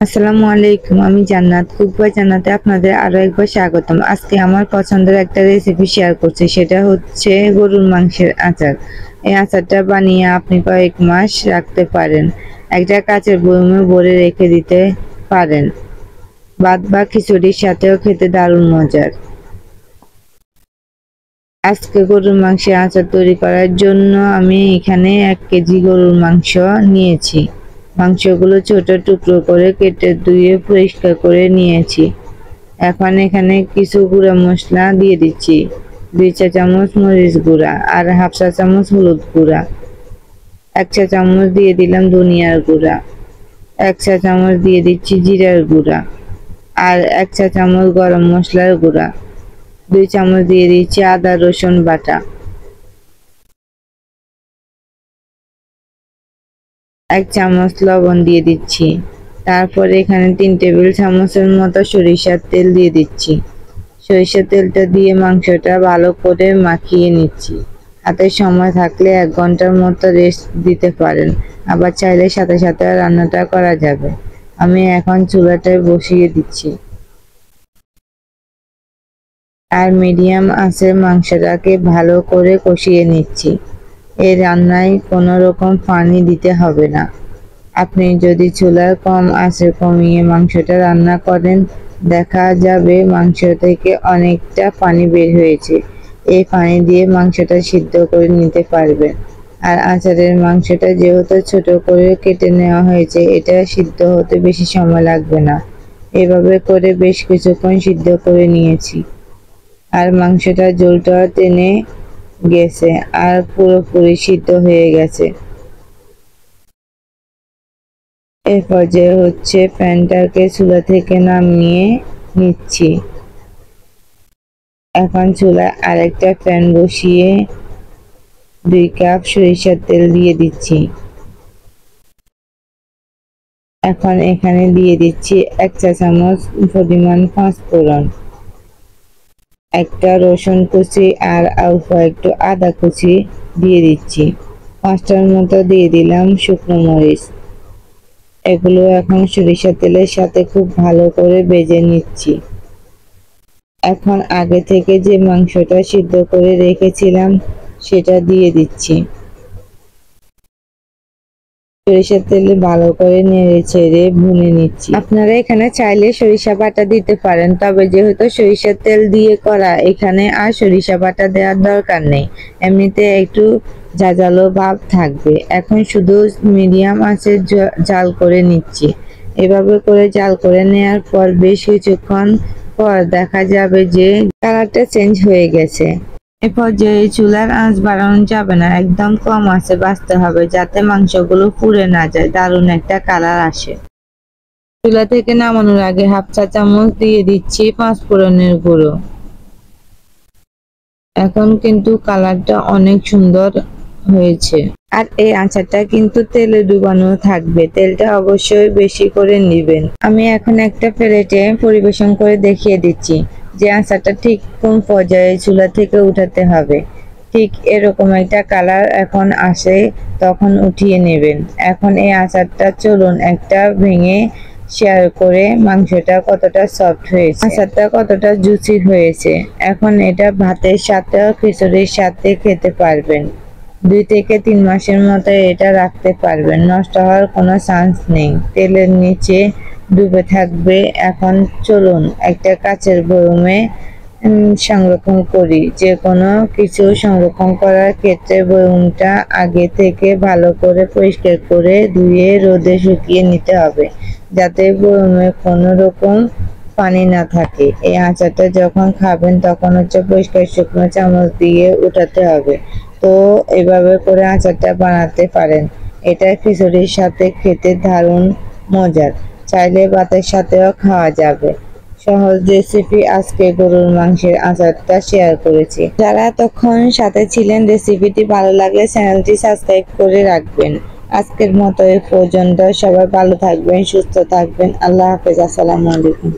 আসসালামু আলাইকুম। আমি জান্নাত, কুকবাই জান্নাতে আপনাদের আরো একবার স্বাগতম। আজকে আমার পছন্দের একটা রেসিপি শেয়ার করছি, সেটা হচ্ছে গরুর মাংসের আচার। এই আচারটা বানিয়ে আপনি কয়েক মাস রাখতে পারেন, একটা কাঁচের বয়মে ভরে রেখে দিতে পারেন। ভাত বা খিচুড়ির সাথেও খেতে দারুণ মজার। আজকে গরুর মাংসের আচার তৈরি করার জন্য আমি এখানে 1 কেজি গরুর মাংস নিয়েছি। মাংসগুলো ছোট টুকরো করে কেটে ধুয়ে পরিষ্কার করে নিয়েছি। এখন এখানে কিছু গুঁড়া মশলা দিয়ে দিচ্ছি। 2 চা চামচ মরিচ গুঁড়া আর হাফ চা চামচ হলুদ গুঁড়া, 1 চা চামচ দিয়ে দিলাম ধনিয়ার গুঁড়া, 1 চা চামচ দিয়ে দিচ্ছি জিরার গুঁড়া আর 1 চা চামচ গরম মশলার গুঁড়া, 2 চামচ দিয়ে দিচ্ছি আদা রসুন বাটা, 1 চামচ লবণ দিয়ে দিচ্ছি। তারপর এখানে 3 টেবিল চামচের মতো সরিষার তেল দিয়ে দিচ্ছি। সরিষার তেলটা দিয়ে মাংসটা ভালো করে মাখিয়ে নিচ্ছি। হাতে সময় থাকলে 1 ঘন্টার মতো রেস্ট দিতে পারেন, আবার চাইলে সাথে সাথে রান্নাটা করা যাবে। আমি এখন চুলাটায় বসিয়ে দিচ্ছি আর মিডিয়াম আঁচে মাংসটাকে ভালো করে কষিয়ে নিচ্ছি। এই রান্নায় কোনো রকম পানি দিতে হবে না। আপনি যদি চুলার কম আঁচে কমিয়ে মাংসটা রান্না করেন, দেখা যাবে মাংস থেকে অনেকটা পানি বের হয়েছে। এই পানি দিয়ে মাংসটা সিদ্ধ করে নিতে পারবেন। আর আচারের মাংসটা যেহেতু ছোট করে কেটে নেওয়া হয়েছে, এটা সিদ্ধ হতে বেশি সময় লাগবে না। এভাবে করে বেশ কিছুক্ষণ সিদ্ধ করে নিয়েছি আর মাংসটা ঝোলটা টেনে গেছে আর পুরোপুরি সিদ্ধ হয়ে গেছে। এই পর্যায়ে হচ্ছে প্যানটাকে চুলা থেকে নামিয়ে নিচ্ছি। এখন চুলায় আরেকটা প্যান বসিয়ে 2 কাপ সরিষার তেল দিয়ে দিচ্ছি। এখন এখানে দিয়ে দিচ্ছি 1 চা চামচ পরিমাণ পাঁচফোড়ন, একটা রসুন কুচি আর অল্প একটু আদা কুচি দিয়ে দিচ্ছি। 5টার মতো দিয়ে দিলাম শুকনো মরিচ। এগুলো এখন সরিষার তেলের সাথে খুব ভালো করে ভেজে নিচ্ছি। এখন আগে থেকে যে মাংসটা সিদ্ধ করে রেখেছিলাম সেটা দিয়ে দিচ্ছি। সরিষার তেলে ভালো করে নেড়ে চেড়ে ভুনে নিচ্ছি। আপনারা এখানে চাইলে সরিষা বাটা দিতে পারেন, তবে যেহেতু সরিষার তেল দিয়ে করা, এখানে আর সরিষা বাটা দেওয়ার দরকার নেই। এমনিতে একটু ঝাঁঝালো ভাব থাকবে। এখন শুধু মিডিয়াম আঁচে জাল করে নিচ্ছি। এভাবে করে জাল করে নেওয়ার পর বেশ কিছুক্ষণ পর দেখা যাবে যে কালারটা চেঞ্জ হয়ে গেছে। এ পর্যায়ে চুলার আঁচ বাড়ানো যাবে না, একদম কম আঁচে ভাজতে হবে যাতে মাংসগুলো পুড়ে না যায়, দারুণ একটা কালার আসে। চুলা থেকে নামানোর আগে হাফ চা চামচ দিয়ে দিচ্ছি পাঁচফোড়নের গুঁড়ো। এখন কিন্তু কালারটা অনেক সুন্দর হয়েছে। আর এই আচারটা কিন্তু তেলে ডুবানো থাকবে, তেলটা অবশ্যই বেশি করে নেবেন। আমি এখন একটা প্লেটে পরিবেশন করে দেখিয়ে দিচ্ছি যে আচারটা ঠিক কোন পর্যায়ে চুলা থেকে উঠাতে হবে। ঠিক এরকম একটা কালার এখন আসে, তখন উঠিয়ে নেবেন। এখন এই আচারটা চলুন একটা ভেঙে শেয়ার করে মাংসটা কতটা সফট হয়েছে, আচারটা কতটা জুসি হয়েছে। এখন এটা ভাতের সাথে খিচুড়ির সাথে খেতে পারবেন। 2 থেকে 3 মাসের মতো এটা রাখতে পারবেন, নষ্ট হওয়ার কোনো চান্স নেই। তেলের নিচে ডুবে থাকবে। এখন চলুন একটা কাচের বয়মে সংরক্ষণ করি। যে কোনো কিছু সংরক্ষণ করার ক্ষেত্রে বয়মটা আগে থেকে ভালো করে পরিষ্কার করে ধুয়ে রোদে শুকিয়ে নিতে হবে, যাতে বয়মে কোনো রকম পানি না থাকে। এই আচারটা যখন খাবেন তখন হচ্ছে পরিষ্কার শুকনো চামচ দিয়ে উঠাতে হবে। তো এভাবে করে আচারটা বানাতে পারেন। এটা খিচুড়ির সাথে খেতে দারুণ মজার, চাইলে ভাতের সাথেও খাওয়া যাবে। সহজ রেসিপি আজকে গরুর মাংসের আচারটা শেয়ার করেছি। যারা এতক্ষণ সাথে ছিলেন, রেসিপিটি ভালো লাগলে চ্যানেলটি সাবস্ক্রাইব করে রাখবেন। আজকের মতো এ পর্যন্ত। সবাই ভালো থাকবেন, সুস্থ থাকবেন। আল্লাহ হাফেজ। আসসালামু আলাইকুম।